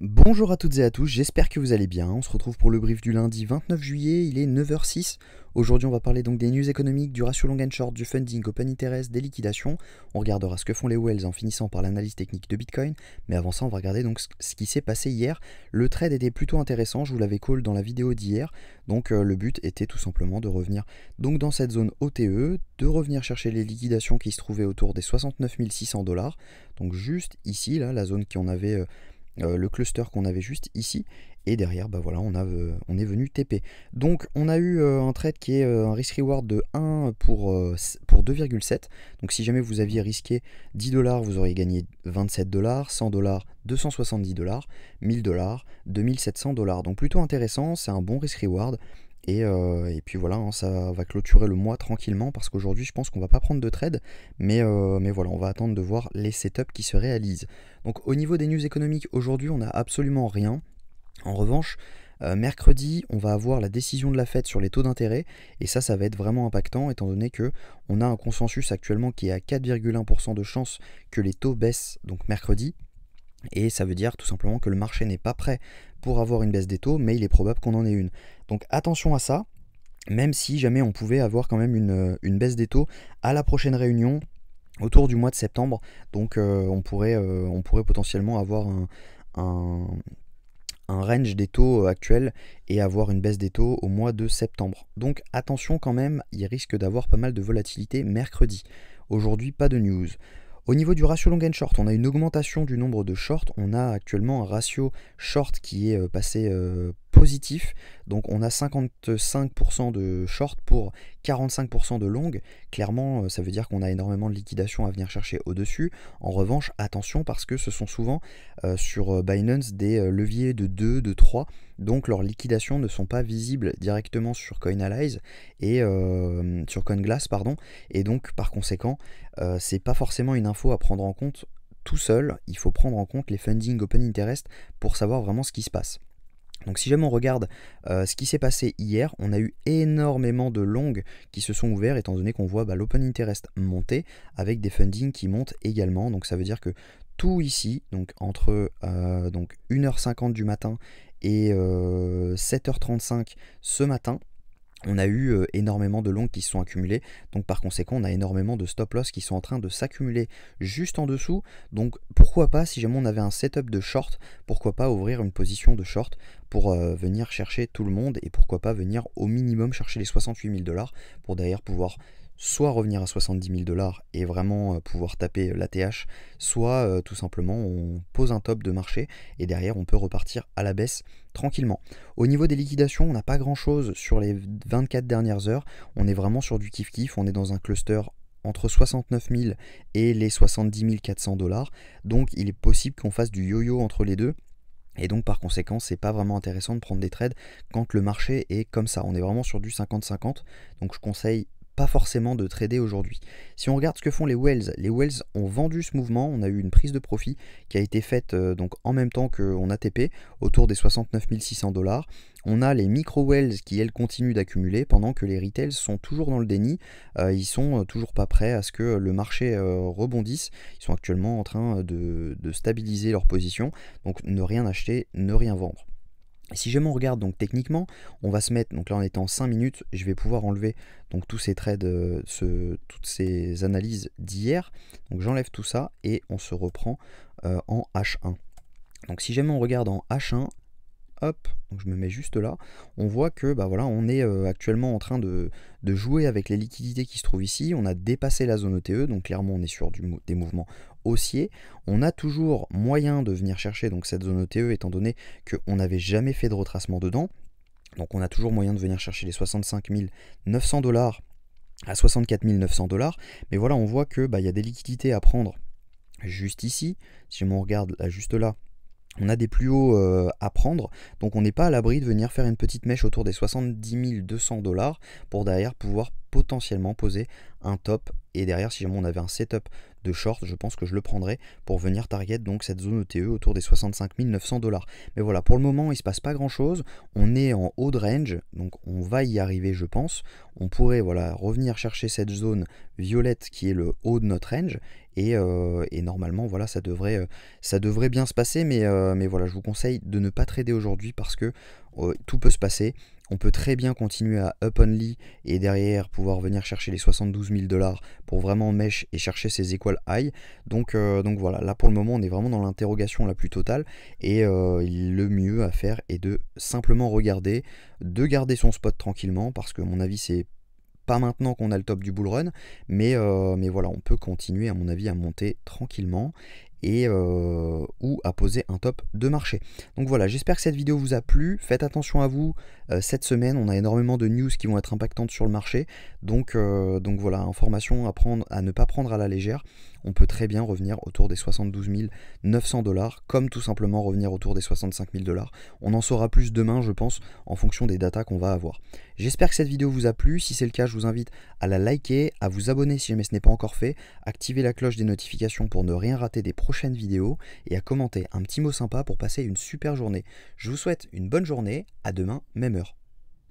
Bonjour à toutes et à tous, j'espère que vous allez bien. On se retrouve pour le brief du lundi 29 juillet, il est 9h06. Aujourd'hui on va parler donc des news économiques, du ratio long and short, du funding, open interest, des liquidations. On regardera ce que font les whales en finissant par l'analyse technique de Bitcoin. Mais avant ça on va regarder donc ce qui s'est passé hier. Le trade était plutôt intéressant, je vous l'avais call dans la vidéo d'hier. Donc le but était tout simplement de revenir donc dans cette zone OTE, de revenir chercher les liquidations qui se trouvaient autour des 69 600 $. Donc juste ici, là, la zone qu'on avait... le cluster qu'on avait juste ici, et derrière bah voilà on est venu TP. Donc on a eu un trade qui est un risk reward de 1 pour 2,7. donc si jamais vous aviez risqué 10 $, vous auriez gagné 27 $, 100 $, 270 $, 1000 $, 2700 $. Donc plutôt intéressant, c'est un bon risk reward. Et puis voilà, hein, ça va clôturer le mois tranquillement parce qu'aujourd'hui je pense qu'on va pas prendre de trade, mais voilà, on va attendre de voir les setups qui se réalisent. Donc au niveau des news économiques, aujourd'hui on n'a absolument rien. En revanche, mercredi, on va avoir la décision de la Fed sur les taux d'intérêt, et ça va être vraiment impactant étant donné que on a un consensus actuellement qui est à 4,1% de chance que les taux baissent donc mercredi. Et ça veut dire tout simplement que le marché n'est pas prêt pour avoir une baisse des taux, mais il est probable qu'on en ait une. Donc attention à ça, même si jamais on pouvait avoir quand même une baisse des taux à la prochaine réunion autour du mois de septembre. Donc on pourrait potentiellement avoir un range des taux actuels et avoir une baisse des taux au mois de septembre. Donc attention quand même, il risque d'avoir pas mal de volatilité mercredi. Aujourd'hui, pas de news. Au niveau du ratio long and short, on a une augmentation du nombre de shorts. On a actuellement un ratio short qui est passé positif. Donc on a 55% de short pour 45% de long. Clairement, ça veut dire qu'on a énormément de liquidations à venir chercher au-dessus. En revanche, attention parce que ce sont souvent sur Binance des leviers de 2, de 3. Donc leurs liquidations ne sont pas visibles directement sur Coinalyze et sur CoinGlass, pardon. Et donc par conséquent, c'est pas forcément une info à prendre en compte tout seul. Il faut prendre en compte les funding open interest pour savoir vraiment ce qui se passe. Donc si jamais on regarde ce qui s'est passé hier, on a eu énormément de longs qui se sont ouverts étant donné qu'on voit l'open interest monter avec des funding qui montent également. Donc ça veut dire que tout ici, donc entre 1h50 du matin et 7h35 ce matin, on a eu énormément de longs qui se sont accumulés, donc par conséquent on a énormément de stop loss qui sont en train de s'accumuler juste en dessous. Donc pourquoi pas, si jamais on avait un setup de short, pourquoi pas ouvrir une position de short pour venir chercher tout le monde, et pourquoi pas venir au minimum chercher les 68 000 $ pour d'ailleurs pouvoir soit revenir à 70 000 $ et vraiment pouvoir taper l'ATH, soit tout simplement on pose un top de marché et derrière on peut repartir à la baisse tranquillement. Au niveau des liquidations, on n'a pas grand chose sur les 24 dernières heures, on est vraiment sur du kiff-kiff, on est dans un cluster entre 69 000 et les 70 400 $, donc il est possible qu'on fasse du yo-yo entre les deux. Et donc par conséquent, c'est pas vraiment intéressant de prendre des trades quand le marché est comme ça. On est vraiment sur du 50-50, donc je conseille pas forcément de trader aujourd'hui. Si on regarde ce que font les whales ont vendu ce mouvement, on a eu une prise de profit qui a été faite donc en même temps qu'on a TP autour des 69 600 $. On a les micro whales qui elles continuent d'accumuler pendant que les retails sont toujours dans le déni, ils sont toujours pas prêts à ce que le marché rebondisse, ils sont actuellement en train de stabiliser leur position, donc ne rien acheter, ne rien vendre. Si jamais on regarde donc techniquement, on va se mettre, donc là on est en 5 minutes, je vais pouvoir enlever donc tous ces trades, toutes ces analyses d'hier. Donc j'enlève tout ça et on se reprend en H1. Donc si jamais on regarde en H1, hop, donc je me mets juste là, on voit que voilà, on est actuellement en train de jouer avec les liquidités qui se trouvent ici. On a dépassé la zone ETE, donc clairement on est sur des mouvements haussiers. On a toujours moyen de venir chercher donc cette zone ETE étant donné qu'on n'avait jamais fait de retracement dedans. Donc on a toujours moyen de venir chercher les 65 900 $ à 64 900 $. Mais voilà, on voit que y a des liquidités à prendre juste ici. Si on regarde là, juste là, on a des plus hauts à prendre, donc on n'est pas à l'abri de venir faire une petite mèche autour des 70 200 $ pour derrière pouvoir potentiellement poser un top et derrière si jamais on avait un setup de short, je pense que je le prendrais pour venir target donc cette zone ETE autour des 65 900 $. Mais voilà, pour le moment il se passe pas grand chose, on est en haut de range, donc on va y arriver je pense. On pourrait voilà revenir chercher cette zone violette qui est le haut de notre range, et normalement voilà ça devrait bien se passer, mais voilà, je vous conseille de ne pas trader aujourd'hui parce que tout peut se passer. On peut très bien continuer à up only et derrière pouvoir venir chercher les 72 000 $ pour vraiment mesh et chercher ces equal high. Donc voilà, là pour le moment on est vraiment dans l'interrogation la plus totale, et le mieux à faire est de simplement regarder, de garder son spot tranquillement, parce que à mon avis c'est pas maintenant qu'on a le top du bull run, mais voilà, on peut continuer à mon avis à monter tranquillement ou à poser un top de marché. Donc voilà, j'espère que cette vidéo vous a plu. Faites attention à vous, cette semaine on a énormément de news qui vont être impactantes sur le marché, donc voilà, information à ne pas prendre à la légère. On peut très bien revenir autour des 72 900 $, comme tout simplement revenir autour des 65 000 $. On en saura plus demain je pense, en fonction des datas qu'on va avoir. J'espère que cette vidéo vous a plu. Si c'est le cas, je vous invite à la liker, à vous abonner si jamais ce n'est pas encore fait, activer la cloche des notifications pour ne rien rater des prochaines vidéos, et à commenter un petit mot sympa pour passer une super journée. Je vous souhaite une bonne journée, à demain, même heure.